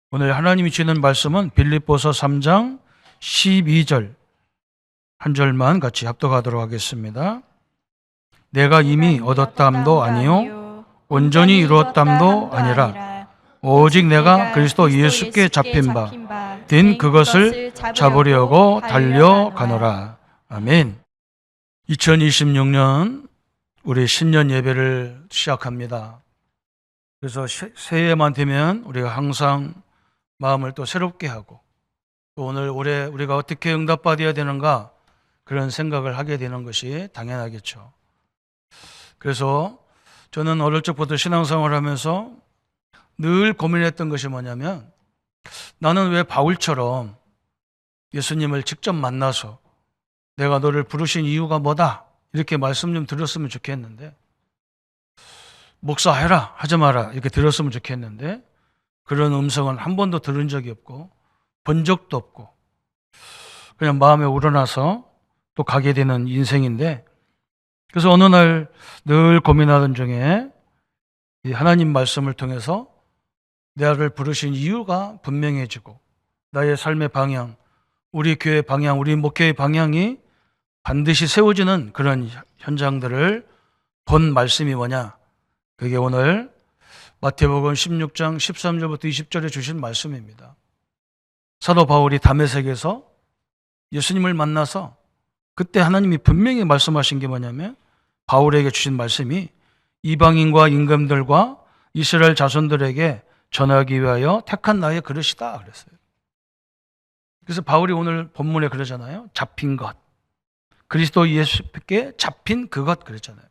오늘 하나님이 주는 말씀은 빌립보서 3장 12절 한 절만 같이 합독하도록 하겠습니다. 내가 이미 얻었담도 아니요 온전히 이루었담도 아니라 오직 내가 그리스도 예수께 잡힌 바 된 그것을 잡으려고 달려가노라. 아멘. 2026년 우리 신년 예배를 시작합니다. 그래서 새해만 되면 우리가 항상 마음을 또 새롭게 하고 또 오늘 올해 우리가 어떻게 응답받아야 되는가 그런 생각을 하게 되는 것이 당연하겠죠. 그래서 저는 어릴 적부터 신앙생활을 하면서 늘 고민했던 것이 뭐냐면 나는 왜 바울처럼 예수님을 직접 만나서 내가 너를 부르신 이유가 뭐다 이렇게 말씀 좀 들었으면 좋겠는데 목사해라 하지 마라 이렇게 들었으면 좋겠는데 그런 음성은 한 번도 들은 적이 없고 본 적도 없고 그냥 마음에 우러나서 또 가게 되는 인생인데 그래서 어느 날 늘 고민하던 중에 이 하나님 말씀을 통해서 나를 부르신 이유가 분명해지고 나의 삶의 방향, 우리 교회 방향, 우리 목회의 방향이 반드시 세워지는 그런 현장들을 본 말씀이 뭐냐? 그게 오늘 마태복음 16장 13절부터 20절에 주신 말씀입니다. 사도 바울이 다메섹에서 예수님을 만나서 그때 하나님이 분명히 말씀하신 게 뭐냐면 바울에게 주신 말씀이 이방인과 임금들과 이스라엘 자손들에게 전하기 위하여 택한 나의 그릇이다 그랬어요. 그래서 바울이 오늘 본문에 그러잖아요. 잡힌 것. 그리스도 예수께 잡힌 그것 그랬잖아요.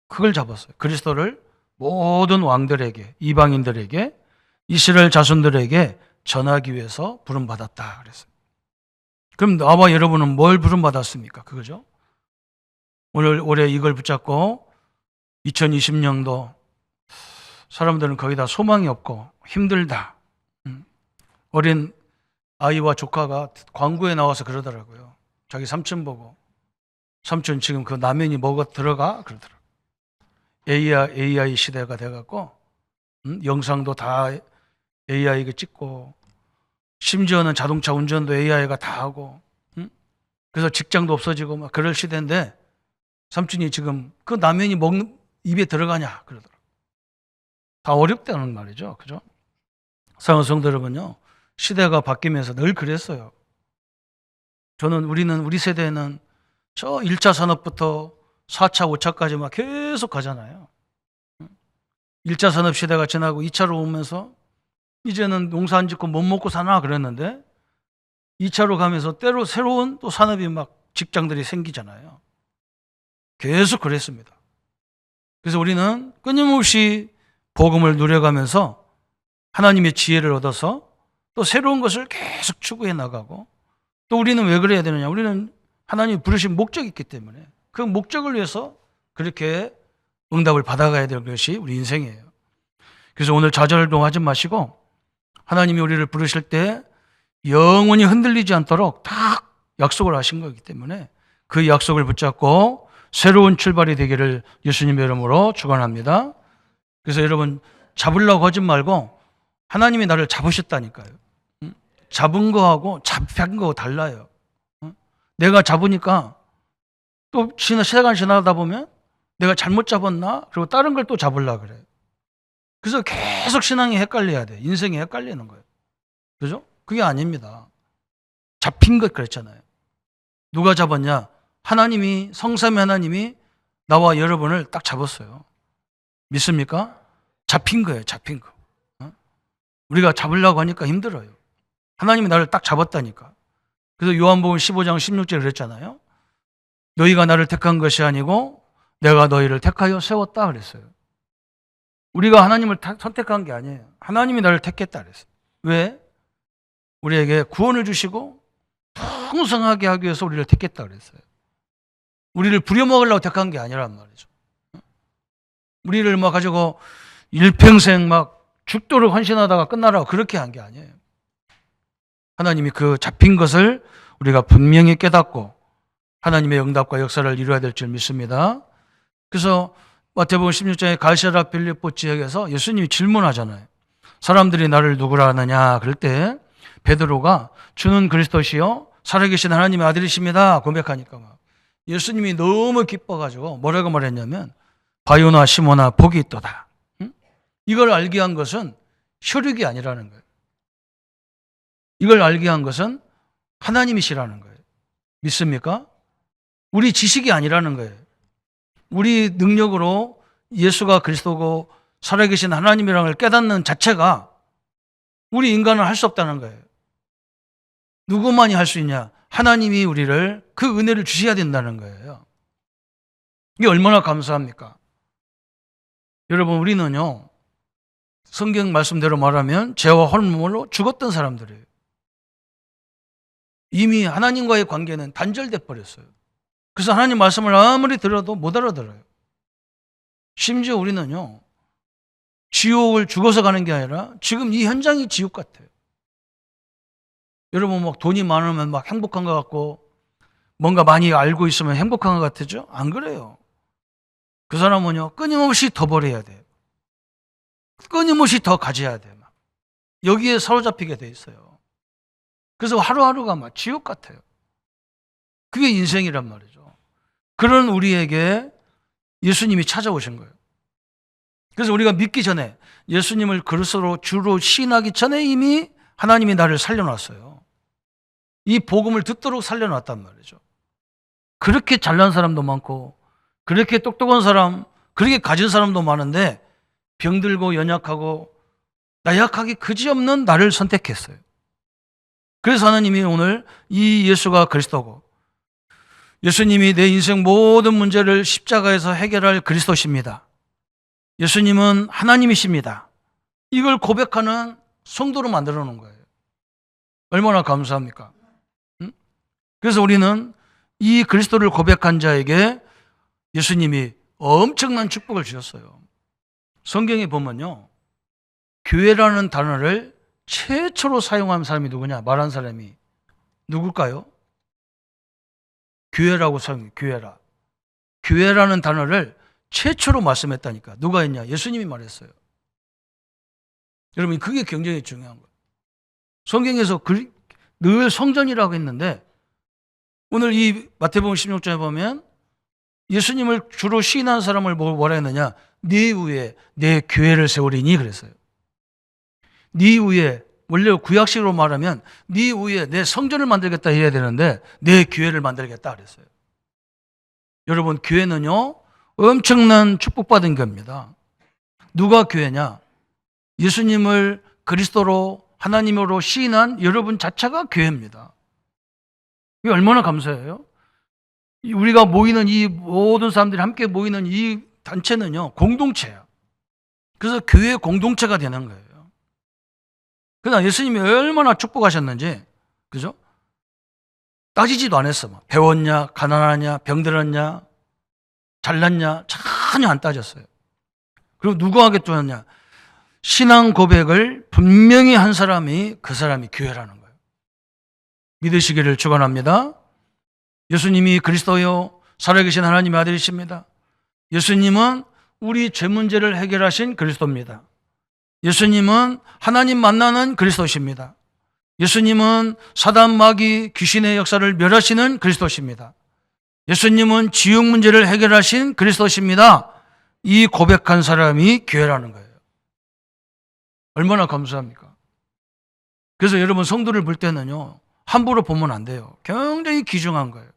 그걸 잡았어요. 그리스도를 모든 왕들에게, 이방인들에게, 이스라엘 자손들에게 전하기 위해서 부름받았다 그랬어요. 그럼 나와 여러분은 뭘 부름받았습니까? 그거죠? 올해 이걸 붙잡고 2020년도 사람들은 거의 다 소망이 없고 힘들다. 어린 아이와 조카가 광고에 나와서 그러더라고요. 자기 삼촌 보고 삼촌 지금 그 라면이 먹어 들어가? 그러더라고요. AI 시대가 돼갖고 영상도 다 AI가 찍고 심지어는 자동차 운전도 AI가 다 하고 그래서 직장도 없어지고 막 그럴 시대인데 삼촌이 지금 그 라면이 입에 들어가냐 그러더라고요. 다 어렵다는 말이죠. 그죠? 사랑하는 성도 여러분요. 시대가 바뀌면서 늘 그랬어요. 우리 세대는 저 1차 산업부터 4차, 5차까지 막 계속 가잖아요. 1차 산업 시대가 지나고 2차로 오면서 이제는 농사 안 짓고 못 먹고 사나 그랬는데 2차로 가면서 때로 새로운 또 산업이 막 직장들이 생기잖아요. 계속 그랬습니다. 그래서 우리는 끊임없이 복음을 누려가면서 하나님의 지혜를 얻어서 또 새로운 것을 계속 추구해 나가고 또 우리는 왜 그래야 되느냐? 우리는 하나님이 부르신 목적이 있기 때문에 그 목적을 위해서 그렇게 응답을 받아가야 될 것이 우리 인생이에요. 그래서 오늘 좌절동하지 마시고 하나님이 우리를 부르실 때 영원히 흔들리지 않도록 딱 약속을 하신 거기 때문에 그 약속을 붙잡고 새로운 출발이 되기를 예수님의 이름으로 축원합니다. 그래서 여러분 잡으려고 하지 말고 하나님이 나를 잡으셨다니까요. 잡은 거하고 잡힌 거 달라요. 내가 잡으니까 또 시간 지나다 보면 내가 잘못 잡았나? 그리고 다른 걸 또 잡으려고 그래요. 그래서 계속 신앙이 헷갈려야 돼. 인생이 헷갈리는 거예요. 그죠? 그게 아닙니다. 잡힌 것 그랬잖아요. 누가 잡았냐? 하나님이, 성삼위 하나님이 나와 여러분을 딱 잡았어요. 믿습니까? 잡힌 거예요. 잡힌 거. 우리가 잡으려고 하니까 힘들어요. 하나님이 나를 딱 잡았다니까. 그래서 요한복음 15장 16절에 그랬잖아요. 너희가 나를 택한 것이 아니고 내가 너희를 택하여 세웠다 그랬어요. 우리가 하나님을 선택한 게 아니에요. 하나님이 나를 택했다 그랬어요. 왜? 우리에게 구원을 주시고 풍성하게 하기 위해서 우리를 택했다 그랬어요. 우리를 부려먹으려고 택한 게 아니란 말이죠. 우리를 막 가지고 일평생 막 죽도록 헌신하다가 끝나라고 그렇게 한 게 아니에요. 하나님이 그 잡힌 것을 우리가 분명히 깨닫고 하나님의 응답과 역사를 이루어야 될 줄 믿습니다. 그래서 마태복음 16장에 갈시라 빌립보 지역에서 예수님이 질문하잖아요. 사람들이 나를 누구라 하느냐 그럴 때 베드로가 주는 그리스도시요 살아계신 하나님의 아들이십니다 고백하니까 막 예수님이 너무 기뻐가지고 뭐라고 말했냐면 바요나 시모나 복이 있도다. 응? 이걸 알게 한 것은 혈육이 아니라는 거예요. 이걸 알게 한 것은 하나님이시라는 거예요. 믿습니까? 우리 지식이 아니라는 거예요. 우리 능력으로 예수가 그리스도고 살아계신 하나님이라는 걸 깨닫는 자체가 우리 인간은 할 수 없다는 거예요. 누구만이 할 수 있냐? 하나님이 우리를 그 은혜를 주셔야 된다는 거예요. 이게 얼마나 감사합니까? 여러분 우리는요 성경 말씀대로 말하면 죄와 헐몸으로 죽었던 사람들이에요. 이미 하나님과의 관계는 단절돼 버렸어요. 그래서 하나님 말씀을 아무리 들어도 못 알아들어요. 심지어 우리는요 지옥을 죽어서 가는 게 아니라 지금 이 현장이 지옥 같아요. 여러분 막 돈이 많으면 막 행복한 것 같고 뭔가 많이 알고 있으면 행복한 것 같죠? 안 그래요. 그 사람은요 끊임없이 더 벌어야 돼요. 끊임없이 더 가져야 돼요. 막. 여기에 사로잡히게 돼 있어요. 그래서 하루하루가 막 지옥 같아요. 그게 인생이란 말이죠. 그런 우리에게 예수님이 찾아오신 거예요. 그래서 우리가 믿기 전에 예수님을 그리스도로 주로 시인하기 전에 이미 하나님이 나를 살려놨어요. 이 복음을 듣도록 살려놨단 말이죠. 그렇게 잘난 사람도 많고 그렇게 똑똑한 사람, 그렇게 가진 사람도 많은데 병들고 연약하고 나약하기 그지없는 나를 선택했어요. 그래서 하나님이 오늘 이 예수가 그리스도고 예수님이 내 인생 모든 문제를 십자가에서 해결할 그리스도십니다. 예수님은 하나님이십니다. 이걸 고백하는 성도로 만들어 놓은 거예요. 얼마나 감사합니까? 그래서 우리는 이 그리스도를 고백한 자에게 예수님이 엄청난 축복을 주셨어요. 성경에 보면요. 교회라는 단어를 최초로 사용한 사람이 누구냐? 말한 사람이 누굴까요? 교회라고 사용해요. 교회라. 교회라는 단어를 최초로 말씀했다니까. 누가 했냐? 예수님이 말했어요. 여러분 그게 굉장히 중요한 거예요. 성경에서 늘 성전이라고 했는데 오늘 이 마태복음 16장에 보면 예수님을 주로 시인한 사람을 뭐라 했느냐? 네 위에 내 교회를 세우리니 그랬어요. 네 위에 원래 구약식으로 말하면 네 위에 내 성전을 만들겠다 해야 되는데 내 교회를 만들겠다 그랬어요. 여러분 교회는요 엄청난 축복받은 겁니다. 누가 교회냐? 예수님을 그리스도로 하나님으로 시인한 여러분 자체가 교회입니다. 이게 얼마나 감사해요? 우리가 모이는 이 모든 사람들이 함께 모이는 이 단체는요 공동체야. 그래서 교회 공동체가 되는 거예요. 그러나 예수님이 얼마나 축복하셨는지, 그죠? 따지지도 않았어. 막. 배웠냐, 가난하냐, 병들었냐, 잘났냐, 전혀 안 따졌어요. 그리고 누가 하겠다냐? 신앙 고백을 분명히 한 사람이 그 사람이 교회라는 거예요. 믿으시기를 축원합니다. 예수님이 그리스도요 살아계신 하나님의 아들이십니다. 예수님은 우리 죄 문제를 해결하신 그리스도입니다. 예수님은 하나님 만나는 그리스도십니다. 예수님은 사단 마귀 귀신의 역사를 멸하시는 그리스도십니다. 예수님은 지옥 문제를 해결하신 그리스도십니다. 이 고백한 사람이 교회라는 거예요. 얼마나 감사합니까? 그래서 여러분 성도를 볼 때는요 함부로 보면 안 돼요. 굉장히 귀중한 거예요.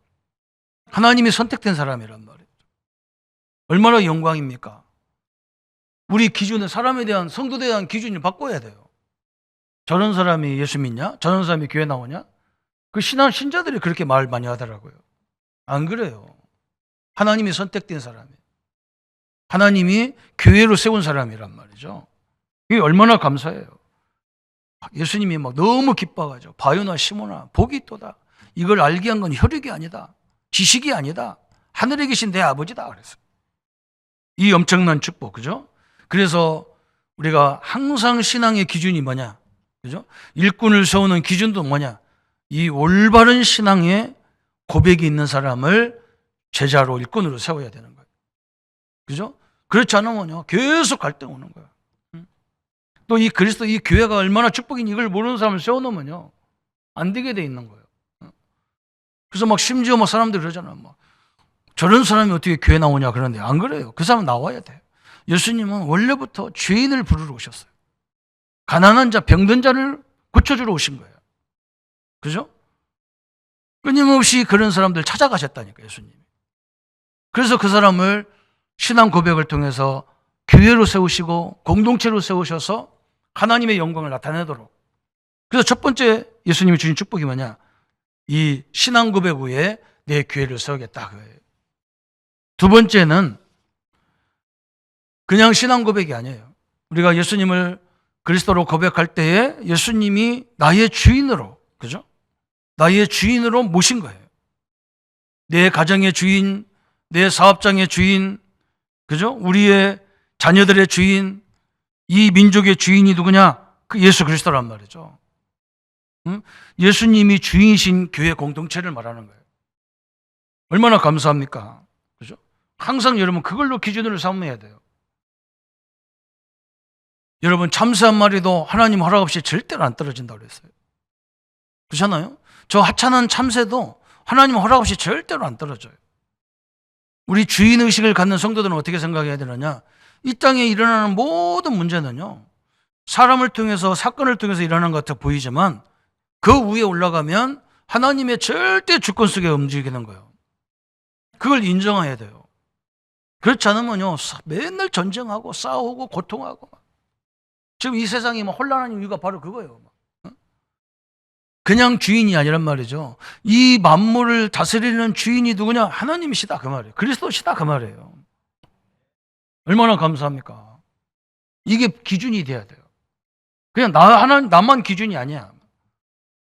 하나님이 선택된 사람이란 말이에요. 얼마나 영광입니까? 우리 기준은 사람에 대한 성도에 대한 기준을 바꿔야 돼요. 저런 사람이 예수 믿냐? 저런 사람이 교회 나오냐? 그 신자들이 그렇게 말 많이 하더라고요. 안 그래요. 하나님이 선택된 사람이에요. 하나님이 교회로 세운 사람이란 말이죠. 이게 얼마나 감사해요. 예수님이 막 너무 기뻐가지고 바요나 시모나 복이 있도다. 이걸 알게 한 건 혈육이 아니다. 지식이 아니다. 하늘에 계신 내 아버지다 그랬어요. 이 엄청난 축복, 그죠? 그래서 우리가 항상 신앙의 기준이 뭐냐? 그죠? 일꾼을 세우는 기준도 뭐냐? 이 올바른 신앙의 고백이 있는 사람을 제자로 일꾼으로 세워야 되는 거예요. 그죠? 그렇지 않으면요. 계속 갈등 오는 거예요. 또 이 그리스도 이 교회가 얼마나 축복인 이걸 모르는 사람을 세워놓으면요 안 되게 돼 있는 거예요. 그래서 막 심지어 막 사람들이 그러잖아요. 막 저런 사람이 어떻게 교회 나오냐 그러는데 안 그래요. 그 사람 나와야 돼요. 예수님은 원래부터 죄인을 부르러 오셨어요. 가난한 자, 병든 자를 고쳐주러 오신 거예요. 그죠? 끊임없이 그런 사람들 찾아가셨다니까 예수님이. 그래서 그 사람을 신앙 고백을 통해서 교회로 세우시고 공동체로 세우셔서 하나님의 영광을 나타내도록. 그래서 첫 번째 예수님이 주신 축복이 뭐냐? 이 신앙 고백 후에 내 교회를 세우겠다 그거예요. 두 번째는 그냥 신앙 고백이 아니에요. 우리가 예수님을 그리스도로 고백할 때에 예수님이 나의 주인으로, 그죠? 나의 주인으로 모신 거예요. 내 가정의 주인, 내 사업장의 주인, 그죠? 우리의 자녀들의 주인, 이 민족의 주인이 누구냐? 그 예수 그리스도란 말이죠. 예수님이 주인이신 교회 공동체를 말하는 거예요. 얼마나 감사합니까? 그죠? 항상 여러분 그걸로 기준으로 삼아야 돼요. 여러분 참새 한 마리도 하나님 허락 없이 절대로 안 떨어진다고 그랬어요. 그렇잖아요? 저 하찮은 참새도 하나님 허락 없이 절대로 안 떨어져요. 우리 주인의식을 갖는 성도들은 어떻게 생각해야 되느냐? 이 땅에 일어나는 모든 문제는요, 사람을 통해서, 사건을 통해서 일어나는 것 같아 보이지만 그 위에 올라가면 하나님의 절대 주권 속에 움직이는 거예요. 그걸 인정해야 돼요. 그렇지 않으면요, 맨날 전쟁하고 싸우고 고통하고. 지금 이 세상이 막 혼란한 이유가 바로 그거예요. 그냥 주인이 아니란 말이죠. 이 만물을 다스리는 주인이 누구냐? 하나님이시다 그 말이에요. 그리스도시다 그 말이에요. 얼마나 감사합니까? 이게 기준이 돼야 돼요. 그냥 나만 기준이 아니야.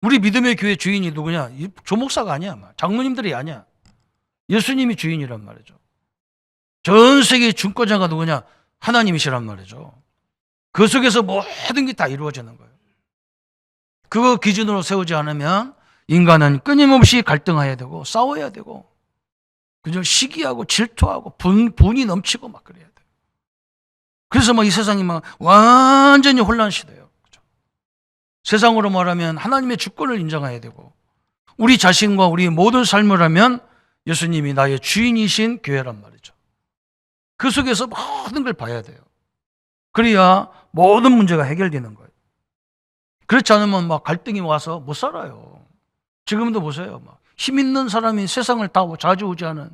우리 믿음의 교회 주인이 누구냐? 조목사가 아니야. 장로님들이 아니야. 예수님이 주인이란 말이죠. 전 세계 중권자가 누구냐? 하나님이시란 말이죠. 그 속에서 모든 게 다 이루어지는 거예요. 그거 기준으로 세우지 않으면 인간은 끊임없이 갈등해야 되고 싸워야 되고, 그죠? 시기하고 질투하고 분이 넘치고 막 그래야 돼요. 그래서 막 이 세상이 막 완전히 혼란 시대예요. 그죠? 세상으로 말하면 하나님의 주권을 인정해야 되고, 우리 자신과 우리 모든 삶을 하면 예수님이 나의 주인이신 교회란 말이죠. 그 속에서 모든 걸 봐야 돼요. 그래야 모든 문제가 해결되는 거예요. 그렇지 않으면 막 갈등이 와서 못 살아요. 지금도 보세요. 막 힘 있는 사람이 세상을 다 좌지우지하는,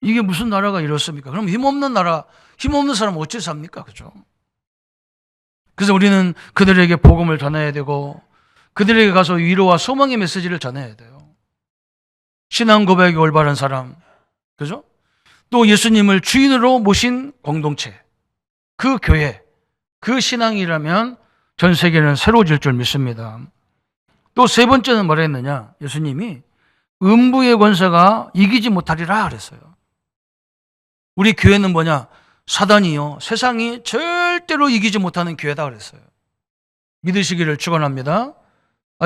이게 무슨 나라가 이렇습니까? 그럼 힘없는 나라, 힘없는 사람은 어찌 삽니까? 그죠? 그래서 우리는 그들에게 복음을 전해야 되고, 그들에게 가서 위로와 소망의 메시지를 전해야 돼요. 신앙 고백이 올바른 사람, 그죠? 또 예수님을 주인으로 모신 공동체, 그 교회, 그 신앙이라면 전 세계는 새로워질 줄 믿습니다. 또 세 번째는 뭐라 했느냐? 예수님이 음부의 권세가 이기지 못하리라 그랬어요. 우리 교회는 뭐냐? 사단이요, 세상이 절대로 이기지 못하는 교회다 그랬어요. 믿으시기를 축원합니다.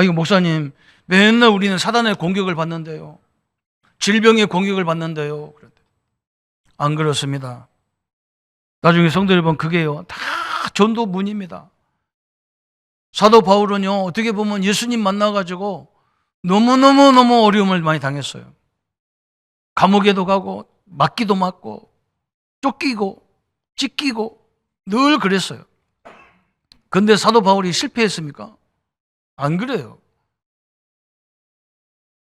이거 목사님, 맨날 우리는 사단의 공격을 받는데요, 질병의 공격을 받는데요. 안 그렇습니다. 나중에 성도 여러분, 그게요 다 전도문입니다. 사도 바울은요, 어떻게 보면 예수님 만나가지고 너무 어려움을 많이 당했어요. 감옥에도 가고 맞기도 맞고 쫓기고 찢기고 늘 그랬어요. 근데 사도 바울이 실패했습니까? 안 그래요.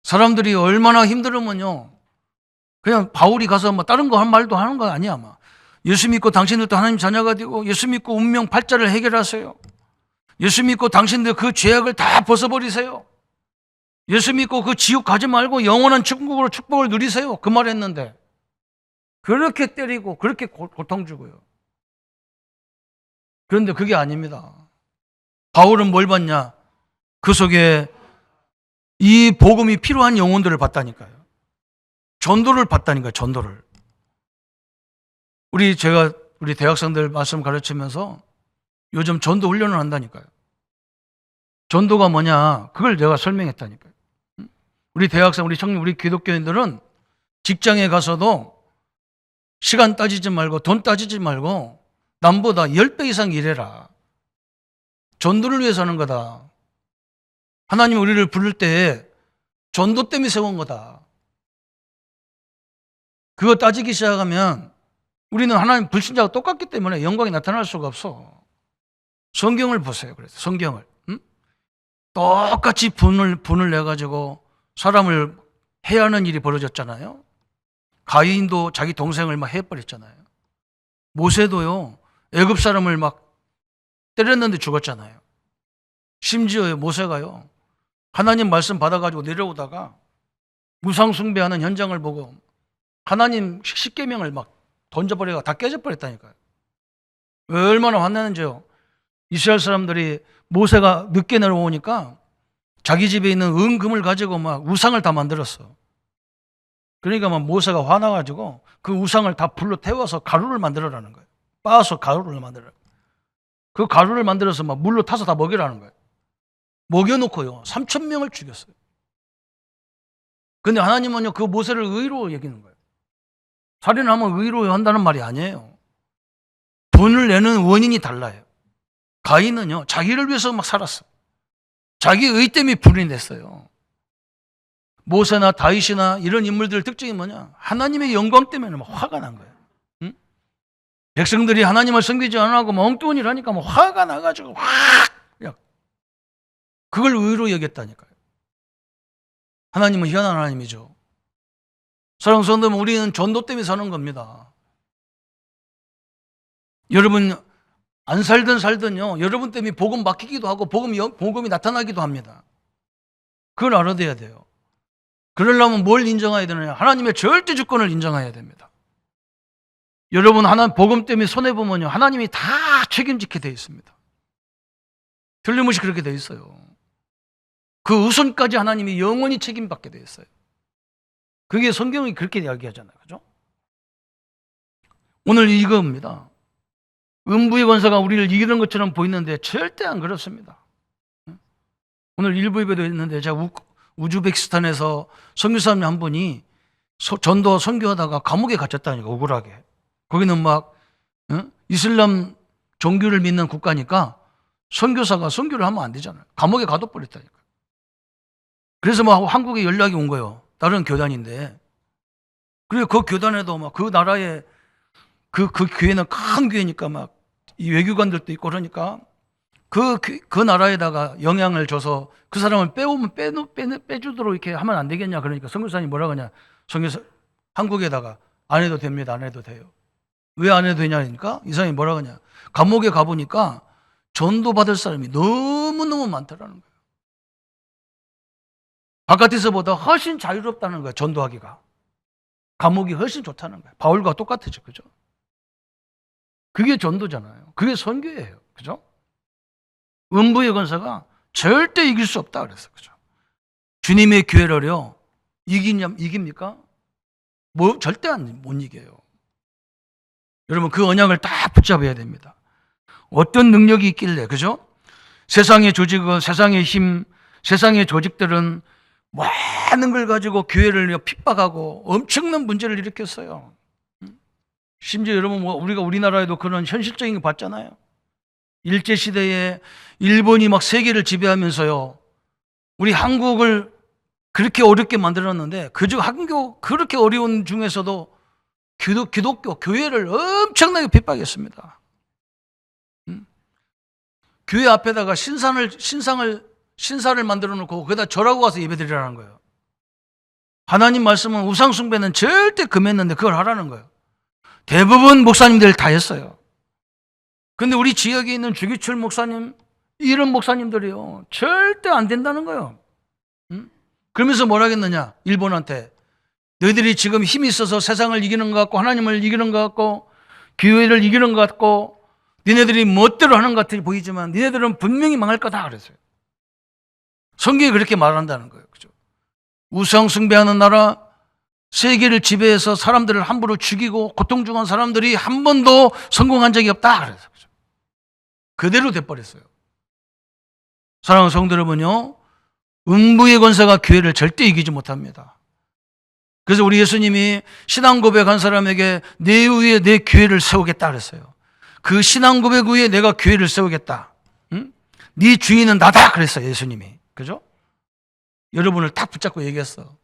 사람들이 얼마나 힘들으면요, 그냥 바울이 가서 뭐 다른 거 한 말도 하는 거 아니야. 아마 예수 믿고 당신들도 하나님 자녀가 되고, 예수 믿고 운명 팔자를 해결하세요. 예수 믿고 당신들 그 죄악을 다 벗어버리세요. 예수 믿고 그 지옥 가지 말고 영원한 천국으로 축복을 누리세요. 그 말 했는데 그렇게 때리고 그렇게 고통 주고요. 그런데 그게 아닙니다. 바울은 뭘 봤냐? 그 속에 이 복음이 필요한 영혼들을 봤다니까요. 전도를 봤다니까요. 전도를. 제가 우리 대학생들 말씀 가르치면서 요즘 전도 훈련을 한다니까요. 전도가 뭐냐? 그걸 내가 설명했다니까요. 우리 대학생, 우리 청년, 우리 기독교인들은 직장에 가서도 시간 따지지 말고 돈 따지지 말고 남보다 10배 이상 일해라. 전도를 위해서 하는 거다. 하나님 우리를 부를 때 전도 때문에 세운 거다. 그거 따지기 시작하면 우리는 하나님 불신자와 똑같기 때문에 영광이 나타날 수가 없어. 성경을 보세요. 그래서 성경을 똑같이 분을 내가지고 사람을 해야 하는 일이 벌어졌잖아요. 가인도 자기 동생을 막 해버렸잖아요. 모세도요, 애굽 사람을 막 때렸는데 죽었잖아요. 심지어 모세가요, 하나님 말씀 받아가지고 내려오다가 우상 숭배하는 현장을 보고 하나님 십계명을 막 던져버려가 다 깨져버렸다니까요. 얼마나 화났는지요. 이스라엘 사람들이 모세가 늦게 내려오니까 자기 집에 있는 은금을 가지고 막 우상을 다 만들었어. 그러니까 막 모세가 화나가지고 그 우상을 다 불로 태워서 가루를 만들어라는 거예요. 빻아서 가루를 만들어. 그 가루를 만들어서 막 물로 타서 다 먹이라는 거예요. 먹여놓고요 3,000명을 죽였어요. 근데 하나님은요 그 모세를 의로 여기는 거예요. 살인하면 의로 한다는 말이 아니에요. 분을 내는 원인이 달라요. 가인은요 자기를 위해서 막 살았어. 자기 의 때문에 분이 냈어요. 모세나 다윗이나 이런 인물들 특징이 뭐냐? 하나님의 영광 때문에 막 화가 난 거예요. 응? 백성들이 하나님을 섬기지 않고 엉뚱한 일 하니까 막 화가 나가지고 그걸 의로 여겼다니까요. 하나님은 희한한 하나님이죠. 사랑하는 성도들, 우리는 전도 때문에 사는 겁니다. 여러분 안 살든요 여러분 때문에 복음 막히기도 하고 복음이 나타나기도 합니다. 그걸 알아둬야 돼요. 그러려면 뭘 인정해야 되느냐? 하나님의 절대 주권을 인정해야 됩니다. 여러분 하나님 복음 때문에 손해보면요 하나님이 다 책임지게 되어 있습니다. 틀림없이 그렇게 되어 있어요. 그 우선까지 하나님이 영원히 책임받게 되어 있어요. 그게 성경이 그렇게 이야기하잖아요. 그죠? 오늘 이겁니다. 음부의 권세가 우리를 이기는 것처럼 보이는데 절대 안 그렇습니다. 오늘 일부 예배도 했는데 제가 우즈베키스탄에서 선교사님 한 분이 전도 선교하다가 감옥에 갇혔다니까, 억울하게. 거기는 막 이슬람 종교를 믿는 국가니까 선교사가 선교를 하면 안 되잖아요. 감옥에 가둬버렸다니까. 그래서 막 한국에 연락이 온 거예요. 다른 교단인데. 그리고 그 교단에도 막 그 나라에 그 교회는 큰 교회니까 막 이 외교관들도 있고 그러니까 그 나라에다가 영향을 줘서 그 사람을 빼주도록 이렇게 하면 안 되겠냐. 그러니까 선교사님이 뭐라고 하냐. 선교사 한국에다가 안 해도 됩니다. 안 해도 돼요. 왜 안 해도 되냐니까 이 사람이 뭐라고 하냐. 감옥에 가보니까 전도 받을 사람이 너무너무 많더라는 거예요. 바깥에서보다 훨씬 자유롭다는 거예요. 전도하기가. 감옥이 훨씬 좋다는 거예요. 바울과 똑같죠. 그죠? 그게 전도잖아요. 그게 선교예요. 그죠? 음부의 권세가 절대 이길 수 없다 그랬어요. 그죠? 주님의 교회를요, 이깁니까? 절대 못 이겨요. 여러분, 그 언약을 딱 붙잡아야 됩니다. 어떤 능력이 있길래, 그죠? 세상의 조직은, 세상의 힘, 세상의 조직들은 많은 걸 가지고 교회를 핍박하고 엄청난 문제를 일으켰어요. 심지어 여러분, 우리가 우리나라에도 그런 현실적인 거 봤잖아요. 일제시대에 일본이 막 세계를 지배하면서요, 우리 한국을 그렇게 어렵게 만들었는데, 그중 한국 그렇게 어려운 중에서도 기독교, 교회를 엄청나게 핍박했습니다. 교회 앞에다가 신사를 만들어 놓고 거기다 절하고 가서 예배드리라는 거예요. 하나님 말씀은 우상숭배는 절대 금했는데 그걸 하라는 거예요. 대부분 목사님들 다 했어요. 근데 우리 지역에 있는 주기철 목사님, 이런 목사님들이요, 절대 안 된다는 거예요. 그러면서 뭐라 하겠느냐, 일본한테. 너희들이 지금 힘이 있어서 세상을 이기는 것 같고, 하나님을 이기는 것 같고, 교회를 이기는 것 같고, 니네들이 멋대로 하는 것 같아 보이지만, 니네들은 분명히 망할 거다. 그랬어요. 성경이 그렇게 말한다는 거예요. 그죠? 우상 숭배하는 나라, 세계를 지배해서 사람들을 함부로 죽이고 고통 중한 사람들이 한 번도 성공한 적이 없다. 그래서 그대로 돼버렸어요. 사랑하는 성도 여러분요, 음부의 권세가 교회를 절대 이기지 못합니다. 그래서 우리 예수님이 신앙 고백한 사람에게 내 위에 내 교회를 세우겠다 그랬어요. 그 신앙 고백 위에 내가 교회를 세우겠다. 네 주인은 나다 그랬어요, 예수님이. 그죠? 여러분을 딱 붙잡고 얘기했어.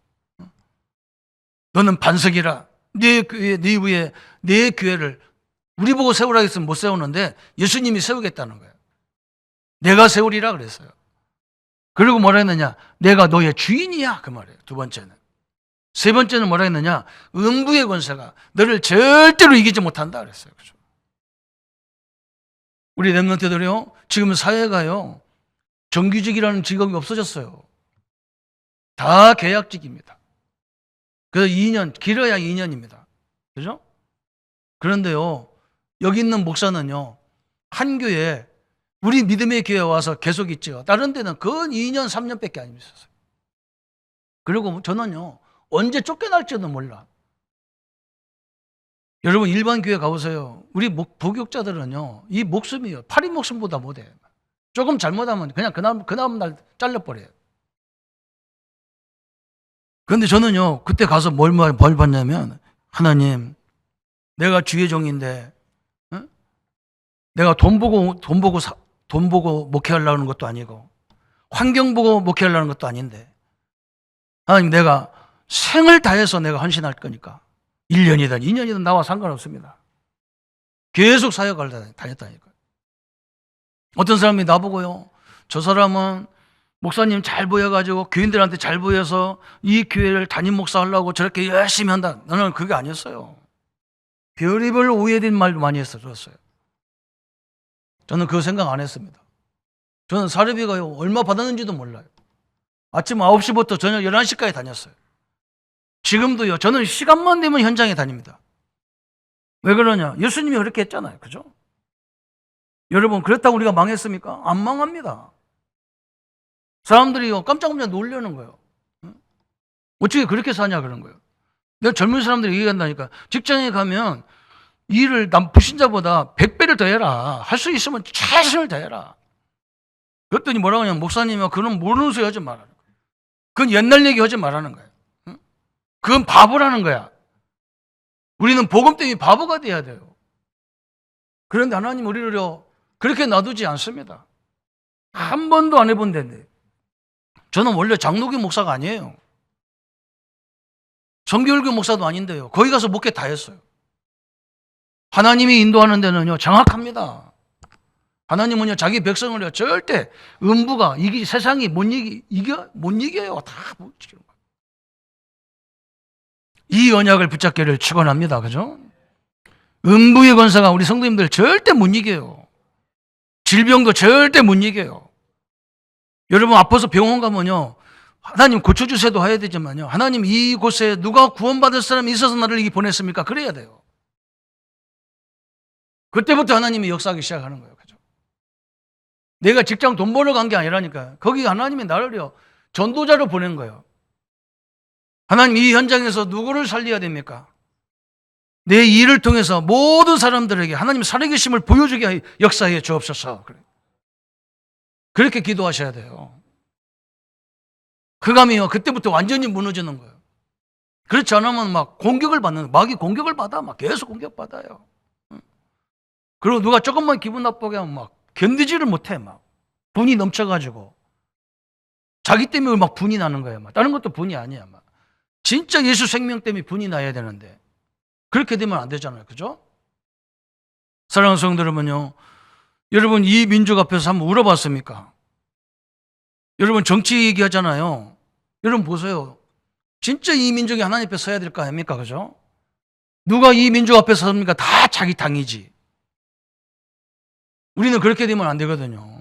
너는 반석이라. 네 위에 내 교회를 우리 보고 세우라 했으면 못 세우는데 예수님이 세우겠다는 거예요. 내가 세우리라 그랬어요. 그리고 뭐라 했느냐? 내가 너의 주인이야 그 말이에요. 두 번째는. 세 번째는 뭐라 했느냐? 음부의 권세가 너를 절대로 이기지 못한다 그랬어요. 그죠? 우리 렘넌트들이요, 지금 사회가요, 정규직이라는 직업이 없어졌어요. 다 계약직입니다. 그래서 2년, 길어야 2년입니다. 그죠? 그런데요, 여기 있는 목사는요, 한 교회, 우리 믿음의 교회에 와서 계속 있죠. 다른 데는 근 2년, 3년밖에 안 있었어요. 그리고 저는요, 언제 쫓겨날지도 몰라. 여러분, 일반 교회 가보세요. 우리 부교육자들은요, 이 목숨이요, 파리 목숨보다 못해. 조금 잘못하면 그냥 그 다음날 잘려버려요. 그런데 저는요, 그때 가서 뭘 받냐면, 하나님, 내가 주의 종인데, 응? 내가 돈 보고 목회하려는 것도 아니고, 환경 보고 목회하려는 것도 아닌데, 하나님, 내가 생을 다해서 내가 헌신할 거니까, 1년이든 2년이든 나와 상관없습니다. 계속 사역을 다녔다니까요. 어떤 사람이 나보고요, 저 사람은 목사님 잘 보여가지고 교인들한테 잘 보여서 이 교회를 담임 목사 하려고 저렇게 열심히 한다. 나는 그게 아니었어요. 별의별 오해된 말도 많이 들었어요. 저는 그거 생각 안 했습니다. 저는 사례비가요, 얼마 받았는지도 몰라요. 아침 9시부터 저녁 11시까지 다녔어요. 지금도요, 저는 시간만 되면 현장에 다닙니다. 왜 그러냐? 예수님이 그렇게 했잖아요. 그죠? 여러분, 그렇다고 우리가 망했습니까? 안 망합니다. 사람들이요, 깜짝깜짝 놀라는 거예요. 어떻게 그렇게 사냐 그런 거예요. 내가 젊은 사람들이 얘기한다니까. 직장에 가면 일을 남 불신자보다 100배를 더 해라. 할 수 있으면 최선을 다해라. 그랬더니 뭐라고 하냐면, 목사님이 그런 모르는 소리 하지 말라는 거예요. 그건 옛날 얘기 하지 말라는 거예요. 그건 바보라는 거야. 우리는 복음 때문에 바보가 돼야 돼요. 그런데 하나님 우리를요, 그렇게 놔두지 않습니다. 한 번도 안 해본 데인데. 저는 원래 장로교 목사가 아니에요. 성교율교 목사도 아닌데요. 거기 가서 목회 다 했어요. 하나님이 인도하는 데는요, 정확합니다. 하나님은요, 자기 백성을요, 절대 음부가 세상이 못 이겨요. 다 못 이겨요. 이 언약을 붙잡기를 축원합니다. 그죠? 음부의 권세가 우리 성도님들 절대 못 이겨요. 질병도 절대 못 이겨요. 여러분, 아파서 병원 가면요, 하나님 고쳐주세요도 해야 되지만요, 하나님 이곳에 누가 구원받을 사람이 있어서 나를 여기 보냈습니까? 그래야 돼요. 그때부터 하나님이 역사하기 시작하는 거예요. 그죠? 내가 직장 돈 벌러 간 게 아니라니까요. 거기 하나님이 나를요, 전도자로 보낸 거예요. 하나님, 이 현장에서 누구를 살려야 됩니까? 내 일을 통해서 모든 사람들에게 하나님 살아계심을 보여주게 역사해 주옵소서. 그렇게 기도하셔야 돼요. 그감이요, 그때부터 완전히 무너지는 거예요. 그렇지 않으면 막 공격을 받는, 마귀 공격을 받아. 막 계속 공격받아요. 그리고 누가 조금만 기분 나쁘게 하면 막 견디지를 못해. 막 분이 넘쳐가지고. 자기 때문에 막 분이 나는 거예요. 막 다른 것도 분이 아니야. 막 진짜 예수 생명 때문에 분이 나야 되는데 그렇게 되면 안 되잖아요. 그죠? 사랑하는 성도 여러분요, 여러분 이 민족 앞에서 한번 울어봤습니까? 여러분 정치 얘기하잖아요. 여러분 보세요. 진짜 이 민족이 하나님 앞에 서야 될 거 아닙니까? 그죠? 누가 이 민족 앞에 섭니까? 다 자기 당이지. 우리는 그렇게 되면 안 되거든요.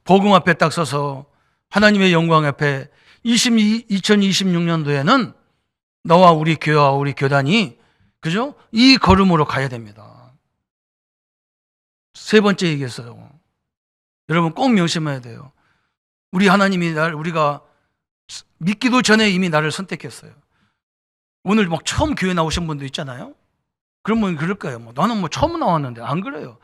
복음 앞에 딱 서서 하나님의 영광 앞에 2026년도에는 너와 우리 교회와 우리 교단이, 그죠? 이 걸음으로 가야 됩니다. 세 번째 얘기했어요. 여러분 꼭 명심해야 돼요. 우리 하나님이 우리가 믿기도 전에 이미 나를 선택했어요. 오늘 막 처음 교회 나오신 분도 있잖아요. 그러면 그럴 거예요. 나는 처음 나왔는데. 안 그래요.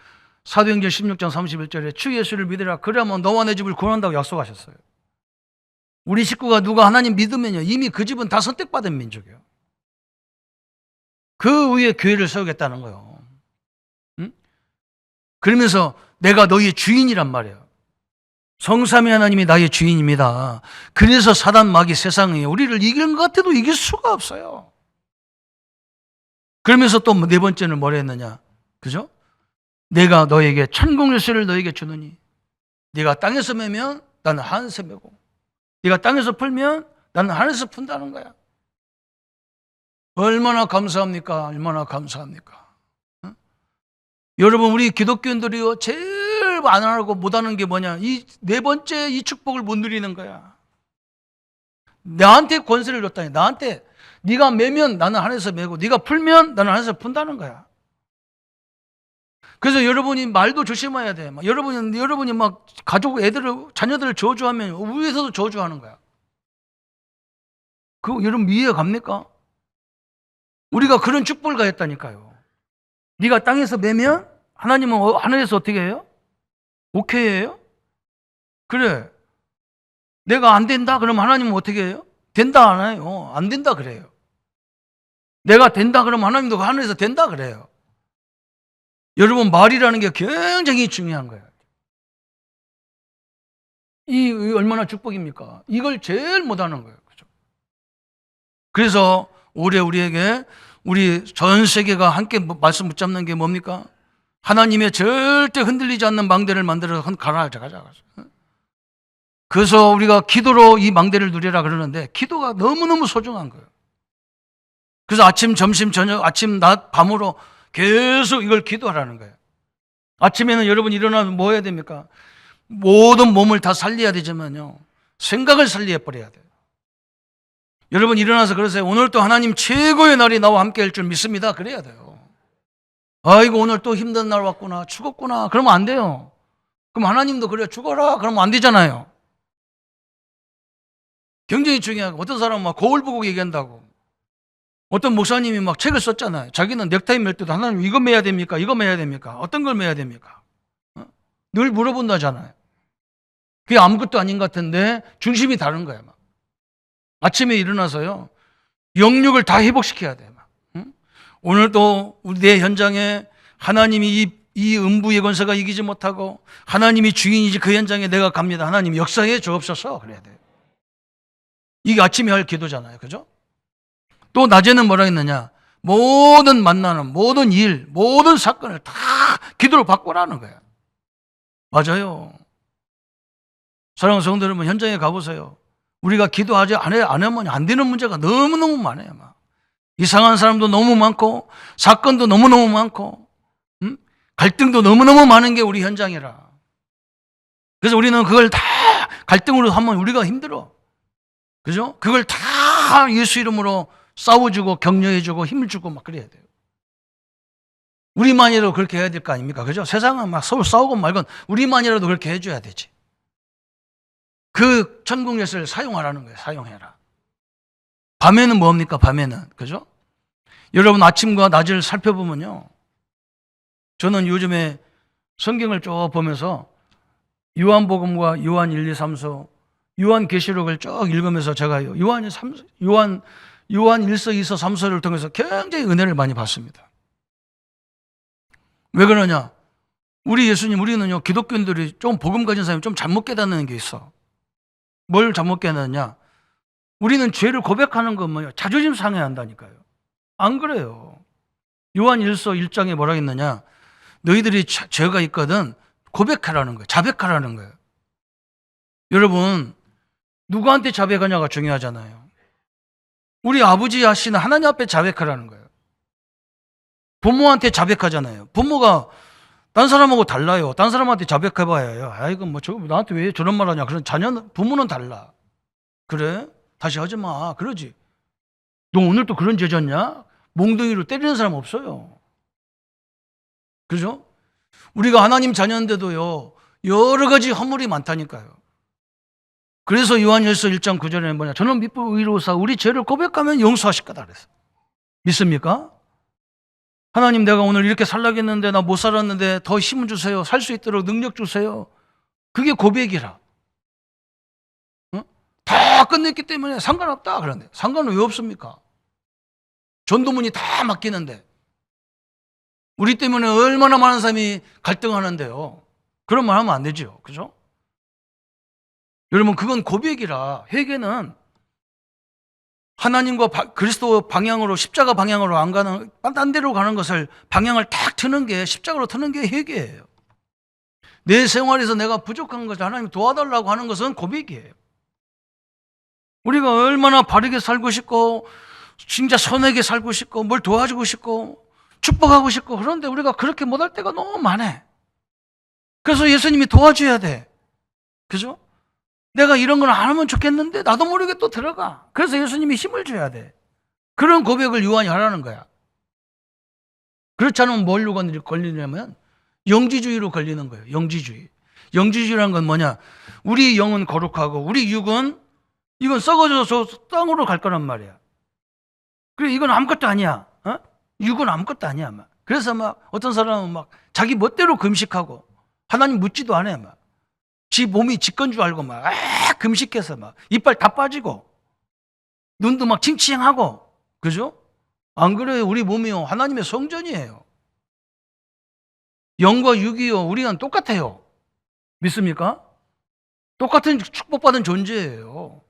사도행전 16장 31절에 주 예수를 믿으라. 그러면 너와 내 집을 구원한다고 약속하셨어요. 우리 식구가 누가 하나님 믿으면요, 이미 그 집은 다 선택받은 민족이에요. 그 위에 교회를 세우겠다는 거예요. 응? 그러면서 내가 너희의 주인이란 말이에요. 성삼위 하나님이 나의 주인입니다. 그래서 사단 마귀 세상에 우리를 이기는 것 같아도 이길 수가 없어요. 그러면서 또 네 번째는 뭐라 했느냐? 그죠? 내가 너에게 천국 열쇠를 너에게 주느니 네가 땅에서 매면 나는 하늘에서 매고 네가 땅에서 풀면 나는 하늘에서 푼다는 거야. 얼마나 감사합니까? 얼마나 감사합니까? 어? 여러분, 우리 기독교인들이요 제일 안 하고 못하는 게 뭐냐? 이 네 번째 이 축복을 못 누리는 거야. 나한테 권세를 줬다니. 나한테 네가 매면 나는 하늘에서 매고 네가 풀면 나는 하늘에서 푼다는 거야. 그래서 여러분이 말도 조심해야 돼. 여러분이 막 가족 애들을 자녀들을 저주하면 위에서도 저주하는 거야. 그거 여러분 이해 갑니까? 우리가 그런 축복을 가졌다니까요. 네가 땅에서 매면 하나님은 하늘에서 어떻게 해요? 오케이 해요? 그래. 내가 안 된다 그러면 하나님은 어떻게 해요? 된다 안 해요. 안 된다 그래요. 내가 된다 그러면 하나님도 하늘에서 된다 그래요. 여러분, 말이라는 게 굉장히 중요한 거예요. 이 얼마나 축복입니까? 이걸 제일 못하는 거예요. 그죠? 그래서 올해 우리에게 우리 전 세계가 함께 말씀 붙잡는 게 뭡니까? 하나님의 절대 흔들리지 않는 망대를 만들어서 가자. 그래서 우리가 기도로 이 망대를 누리라 그러는데 기도가 너무너무 소중한 거예요. 그래서 아침, 점심, 저녁, 아침, 낮, 밤으로 계속 이걸 기도하라는 거예요. 아침에는 여러분 일어나면 뭐 해야 됩니까? 모든 몸을 다 살려야 되지만요, 생각을 살려버려야 돼요. 여러분 일어나서 그러세요. 오늘 또 하나님 최고의 날이 나와 함께 할 줄 믿습니다. 그래야 돼요. 아이고 오늘 또 힘든 날 왔구나, 죽었구나, 그러면 안 돼요. 그럼 하나님도 그래 죽어라 그러면 안 되잖아요. 굉장히 중요하고, 어떤 사람은 막 거울 보고 얘기한다고. 어떤 목사님이 막 책을 썼잖아요. 자기는 넥타이 맬 때도 하나님 이거 매야 됩니까? 이거 매야 됩니까? 어떤 걸 매야 됩니까? 늘 물어본다잖아요. 그게 아무것도 아닌 것 같은데 중심이 다른 거야. 막. 아침에 일어나서요, 영육을 다 회복시켜야 돼. 막. 오늘 또 우리 내 현장에 하나님이 이 음부의 권세가 이기지 못하고 하나님이 주인이지 그 현장에 내가 갑니다. 하나님 역사해 주옵소서. 그래야 돼요. 이게 아침에 할 기도잖아요. 그죠? 또 낮에는 뭐라 했느냐? 모든 만나는 모든 일, 모든 사건을 다 기도로 바꾸라는 거예요. 맞아요. 사랑하는 성도 여러분, 현장에 가보세요. 우리가 기도하지 않으면 안 되는 문제가 너무너무 많아요. 막. 이상한 사람도 너무 많고 사건도 너무너무 많고 갈등도 너무너무 많은 게 우리 현장이라. 그래서 우리는 그걸 다 갈등으로 하면 우리가 힘들어. 그죠? 그걸 다 예수 이름으로 싸워주고 격려해주고 힘을 주고 막 그래야 돼요. 우리만이라도 그렇게 해야 될 거 아닙니까? 그죠? 세상은 막 서로 싸우고 말건 우리만이라도 그렇게 해줘야 되지. 그 천국 열쇠를 사용하라는 거예요. 사용해라. 밤에는 뭡니까? 밤에는. 그죠? 여러분 아침과 낮을 살펴보면요, 저는 요즘에 성경을 쭉 보면서 요한복음과 요한 1, 2, 3서 요한계시록을 쭉 읽으면서 제가 요한 1서, 2서, 3서를 통해서 굉장히 은혜를 많이 받습니다. 왜 그러냐? 우리 예수님, 우리는요, 기독교인들이 좀 복음 가진 사람이 좀 잘못 깨닫는 게 있어. 뭘 잘못 깨닫느냐? 우리는 죄를 고백하는 건 뭐예요? 자존심 상해야 한다니까요. 안 그래요. 요한 1서 1장에 뭐라 했느냐? 너희들이 죄가 있거든 고백하라는 거예요. 자백하라는 거예요. 여러분, 누구한테 자백하냐가 중요하잖아요. 우리 아버지 하시는 하나님 앞에 자백하라는 거예요. 부모한테 자백하잖아요. 부모가 딴 사람하고 달라요. 딴 사람한테 자백해봐야 아이고 뭐 저 나한테 왜 저런 말 하냐. 그런 부모는 달라. 그래? 다시 하지 마. 그러지. 너 오늘 또 그런 죄 졌냐? 몽둥이로 때리는 사람 없어요. 그죠? 우리가 하나님 자녀인데도요, 여러 가지 허물이 많다니까요. 그래서 요한일서 1장 9절에 뭐냐? 저는 믿고 의로우사 우리 죄를 고백하면 용서하실 거다 그랬어. 믿습니까? 하나님, 내가 오늘 이렇게 살라겠는데 나 못 살았는데 더 힘을 주세요. 살 수 있도록 능력 주세요. 그게 고백이라. 다 끝냈기 때문에 상관없다 그런데 상관은 왜 없습니까? 전도문이 다 맡기는데 우리 때문에 얼마나 많은 사람이 갈등하는데요. 그런 말 하면 안 되죠. 그죠? 여러분, 그건 고백이라. 회개는 하나님과 그리스도 방향으로, 십자가 방향으로 안 가는, 딴 데로 가는 것을 방향을 딱 트는 게, 십자가로 트는 게 회개예요. 내 생활에서 내가 부족한 것을 하나님 도와달라고 하는 것은 고백이에요. 우리가 얼마나 바르게 살고 싶고, 진짜 선하게 살고 싶고, 뭘 도와주고 싶고, 축복하고 싶고, 그런데 우리가 그렇게 못할 때가 너무 많아. 그래서 예수님이 도와줘야 돼. 그죠? 내가 이런 건 안 하면 좋겠는데 나도 모르게 또 들어가. 그래서 예수님이 힘을 줘야 돼. 그런 고백을 요한이 하라는 거야. 그렇지 않으면 뭘로 걸리냐면 영지주의로 걸리는 거예요. 영지주의. 영지주의라는 건 뭐냐? 우리 영은 거룩하고 우리 육은 이건 썩어져서 땅으로 갈 거란 말이야. 그래, 이건 아무것도 아니야. 어? 육은 아무것도 아니야. 막. 그래서 막 어떤 사람은 막 자기 멋대로 금식하고 하나님 묻지도 않아요. 막. 지 몸이 지 건 줄 알고 막 금식해서 막 이빨 다 빠지고 눈도 막 칭칭하고. 그죠? 안 그래요? 우리 몸이요 하나님의 성전이에요. 영과 육이요 우리는 똑같아요. 믿습니까? 똑같은 축복받은 존재예요.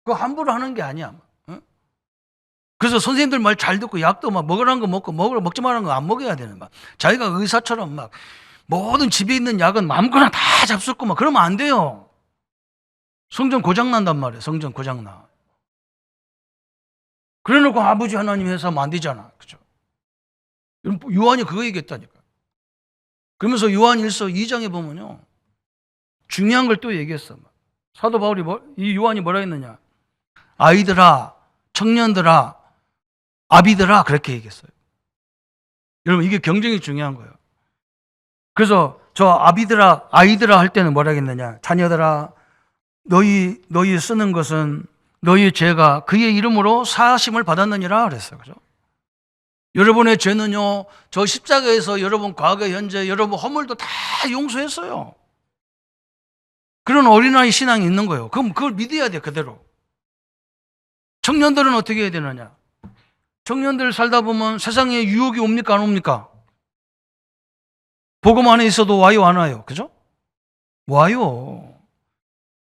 그거 함부로 하는 게 아니야. 그래서 선생님들 말 잘 듣고 약도 막 먹으라는 거 먹고 먹지 말라는 거 안 먹어야 되는 막 자기가 의사처럼 막 모든 집에 있는 약은 마음껏 다 잡숫고 막 그러면 안 돼요. 성전 고장난단 말이에요. 성전 고장나. 그래 놓고 아버지 하나님 해서 하면 안 되잖아. 그죠? 요한이 그거 얘기했다니까. 그러면서 요한 1서 2장에 보면요. 중요한 걸 또 얘기했어. 사도 바울이 이 요한이 뭐라 했느냐. 아이들아, 청년들아, 아비들아 그렇게 얘기했어요. 여러분 이게 굉장히 중요한 거예요. 그래서 저 아비들아, 아이들아 할 때는 뭐라 했느냐. 자녀들아, 너희 쓰는 것은 너희 죄가 그의 이름으로 사하심을 받았느니라 그랬어요. 그죠? 여러분의 죄는요, 저 십자가에서 여러분 과거, 현재, 여러분 허물도 다 용서했어요. 그런 어린아이 신앙이 있는 거예요. 그럼 그걸 믿어야 돼, 그대로. 청년들은 어떻게 해야 되느냐? 청년들 살다 보면 세상에 유혹이 옵니까, 안 옵니까? 복음 안에 있어도 와요, 안 와요? 그죠? 와요.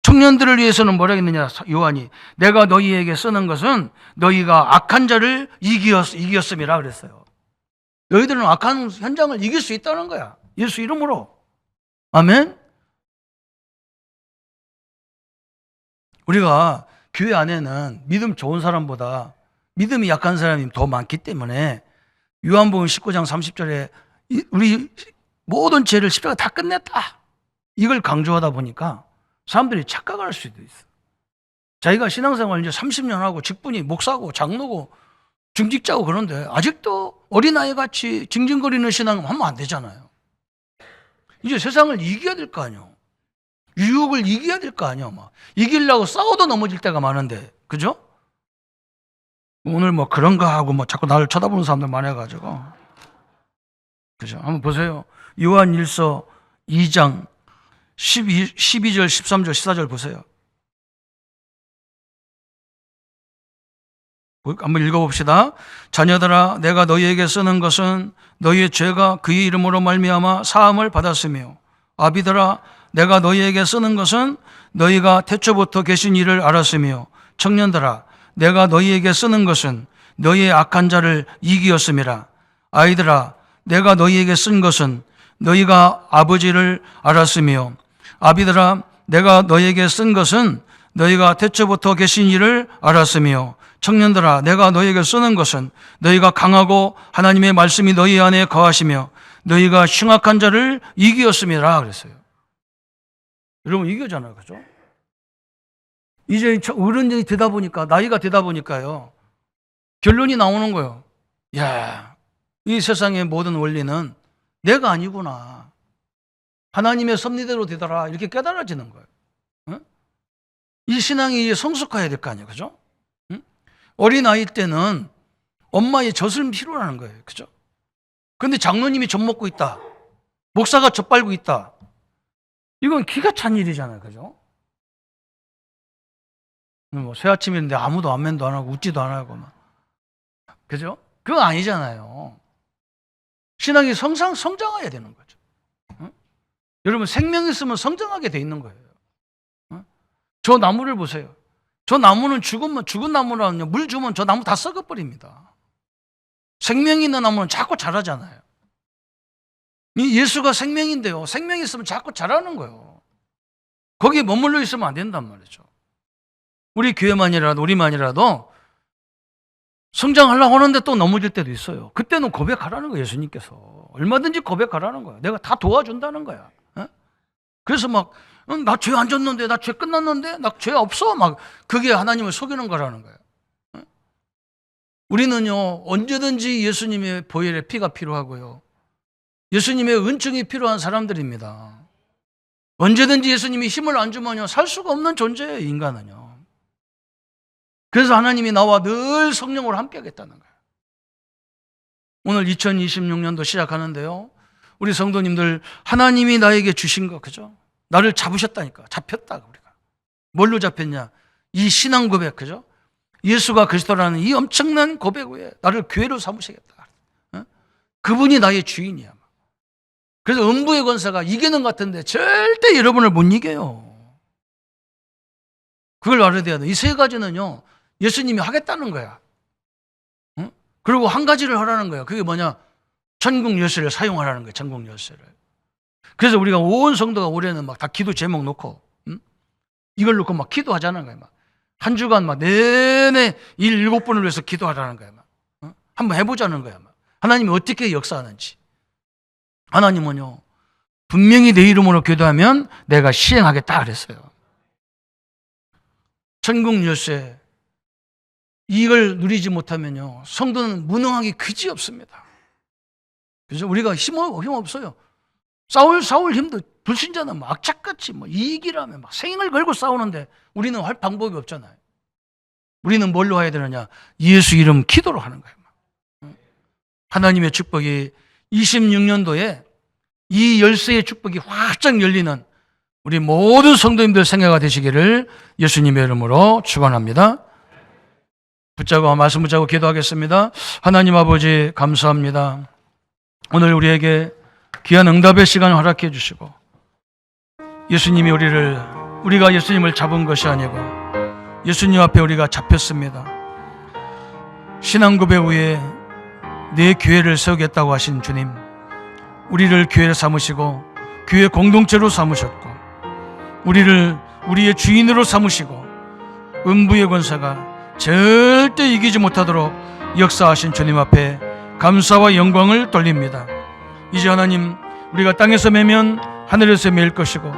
청년들을 위해서는 뭐라 했느냐, 요한이. 내가 너희에게 쓰는 것은 너희가 악한 자를 이기었음이라 그랬어요. 너희들은 악한 현장을 이길 수 있다는 거야. 예수 이름으로. 아멘? 우리가 교회 안에는 믿음 좋은 사람보다 믿음이 약한 사람이 더 많기 때문에 요한복음 19장 30절에 우리 모든 죄를 십자가 다 끝냈다. 이걸 강조하다 보니까 사람들이 착각할 수도 있어. 자기가 신앙생활 이제 30년 하고 직분이 목사고 장로고 중직자고 그런데 아직도 어린아이 같이 징징거리는 신앙 하면 안 되잖아요. 이제 세상을 이겨야 될 거 아니에요. 유혹을 이겨야 될 거 아니에요. 막. 이기려고 싸워도 넘어질 때가 많은데, 그죠? 오늘 뭐 그런가 하고 뭐 자꾸 나를 쳐다보는 사람들 많아가지고. 그죠? 한번 보세요. 요한 1서 2장 12절, 13절, 14절 보세요. 한번 읽어봅시다. 자녀들아, 내가 너희에게 쓰는 것은 너희의 죄가 그의 이름으로 말미암아 사함을 받았으며, 아비들아, 내가 너희에게 쓰는 것은 너희가 태초부터 계신 이를 알았으며, 청년들아, 내가 너희에게 쓰는 것은 너희의 악한 자를 이기었음이라. 아이들아, 내가 너희에게 쓴 것은 너희가 아버지를 알았으며, 아비들아, 내가 너희에게 쓴 것은 너희가 태초부터 계신 이를 알았으며, 청년들아, 내가 너희에게 쓰는 것은 너희가 강하고 하나님의 말씀이 너희 안에 거하시며 너희가 흉악한 자를 이기었음이라 그랬어요. 여러분 이겨잖아요, 그죠? 이제 어른이 되다 보니까, 나이가 되다 보니까요, 결론이 나오는 거예요. 야, 이 세상의 모든 원리는 내가 아니구나. 하나님의 섭리대로 되더라. 이렇게 깨달아지는 거예요. 응? 이 신앙이 성숙해야 될 거 아니에요, 그죠? 응? 어린아이 때는 엄마의 젖을 필요로 하는 거예요, 그죠? 근데 장로님이 젖 먹고 있다. 목사가 젖 빨고 있다. 이건 기가 찬 일이잖아요, 그죠? 뭐 새 아침인데 아무도 안면도 안 하고 웃지도 안 하고 막. 그죠? 그거 아니잖아요. 신앙이 성장해야 되는 거죠. 응? 여러분 생명이 있으면 성장하게 돼 있는 거예요. 응? 저 나무를 보세요. 저 나무는 죽은 나무라는요, 물 주면 저 나무 다 썩어버립니다. 생명이 있는 나무는 자꾸 자라잖아요. 이 예수가 생명인데요, 생명이 있으면 자꾸 자라는 거예요. 거기에 머물러 있으면 안 된단 말이죠. 우리 교회만이라도, 우리만이라도 성장하려고 하는데 또 넘어질 때도 있어요. 그때는 고백하라는 거예요. 예수님께서 얼마든지 고백하라는 거예요. 내가 다 도와준다는 거야. 그래서 막 나 죄 안 졌는데, 나 죄 끝났는데, 나 죄 없어, 막 그게 하나님을 속이는 거라는 거예요. 우리는요, 언제든지 예수님의 보혈의 피가 필요하고요, 예수님의 은총이 필요한 사람들입니다. 언제든지 예수님이 힘을 안 주면요, 살 수가 없는 존재예요, 인간은요. 그래서 하나님이 나와 늘 성령으로 함께 하겠다는 거예요. 오늘 2026년도 시작하는데요, 우리 성도님들, 하나님이 나에게 주신 거, 그죠? 나를 잡으셨다니까. 잡혔다, 우리가. 뭘로 잡혔냐? 이 신앙 고백, 그죠? 예수가 그리스도라는 이 엄청난 고백 후에 나를 교회로 삼으시겠다. 그분이 나의 주인이야. 그래서 음부의 권세가 이기는 것 같은데 절대 여러분을 못 이겨요. 그걸 알아야 돼요. 이 세 가지는요, 예수님이 하겠다는 거야. 그리고 한 가지를 하라는 거야. 그게 뭐냐? 천국 열쇠를 사용하라는 거야. 천국 열쇠를. 그래서 우리가 온 성도가 올해는 막 다 기도 제목 놓고, 이걸 놓고 막 기도하자는 거야. 막 한 주간 막 내내 7번을 위해서 기도하라는 거야. 막 한번 해보자는 거야. 막 하나님이 어떻게 역사하는지. 하나님은요, 분명히 내 이름으로 기도하면 내가 시행하겠다 그랬어요. 천국 열쇠, 이걸 누리지 못하면요, 성도는 무능하기 그지없습니다. 그래서 우리가 힘 없어요. 싸울 힘도, 불신자는 막 악착같이 뭐 이익이라면 막 생을 걸고 싸우는데 우리는 할 방법이 없잖아요. 우리는 뭘로 해야 되느냐? 예수 이름 기도로 하는 거예요. 하나님의 축복이 26년도에 이 열쇠의 축복이 활짝 열리는 우리 모든 성도님들 생애가 되시기를 예수님의 이름으로 축원합니다. 붙잡고 말씀 붙잡고 기도하겠습니다. 하나님 아버지 감사합니다. 오늘 우리에게 귀한 응답의 시간을 허락해 주시고, 예수님이 우리가 예수님을 잡은 것이 아니고 예수님 앞에 우리가 잡혔습니다. 신앙 고백 후에 내 교회를 세우겠다고 하신 주님, 우리를 교회를 삼으시고 교회 공동체로 삼으셨고 우리를 우리의 주인으로 삼으시고 음부의 권세가 절대 이기지 못하도록 역사하신 주님 앞에 감사와 영광을 돌립니다. 이제 하나님, 우리가 땅에서 매면 하늘에서 매일 것이고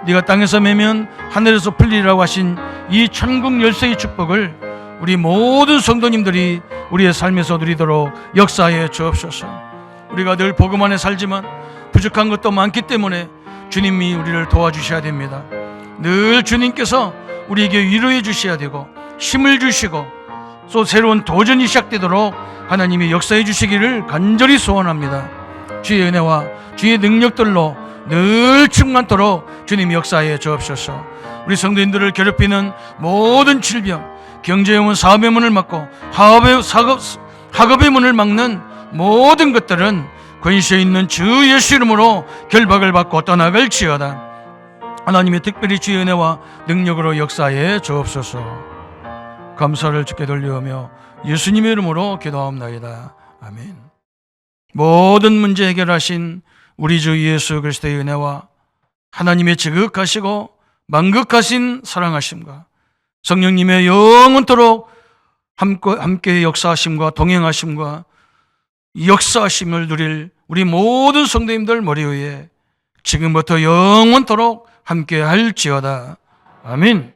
네가 땅에서 매면 하늘에서 풀리라고 하신 이 천국 열쇠의 축복을 우리 모든 성도님들이 우리의 삶에서 누리도록 역사해 주옵소서. 우리가 늘 복음 안에 살지만 부족한 것도 많기 때문에 주님이 우리를 도와주셔야 됩니다. 늘 주님께서 우리에게 위로해 주셔야 되고 힘을 주시고 또 새로운 도전이 시작되도록 하나님이 역사해 주시기를 간절히 소원합니다. 주의 은혜와 주의 능력들로 늘 충만토록 주님이 역사해 주옵소서. 우리 성도인들을 괴롭히는 모든 질병, 경제의 문, 사업의 문을 막고 학업의 문을 막는 모든 것들은 권세 있는 주 예수 이름으로 결박을 받고 떠나갈지어다. 하나님의 특별히 주의 은혜와 능력으로 역사해 주옵소서. 감사를 주께 돌리오며 예수님의 이름으로 기도하옵나이다. 아멘. 모든 문제 해결하신 우리 주 예수 그리스도의 은혜와 하나님의 지극하시고 만극하신 사랑하심과 성령님의 영원토록 함께 역사하심과 동행하심과 역사하심을 누릴 우리 모든 성도님들 머리 위에 지금부터 영원토록 함께 할지어다. 아멘.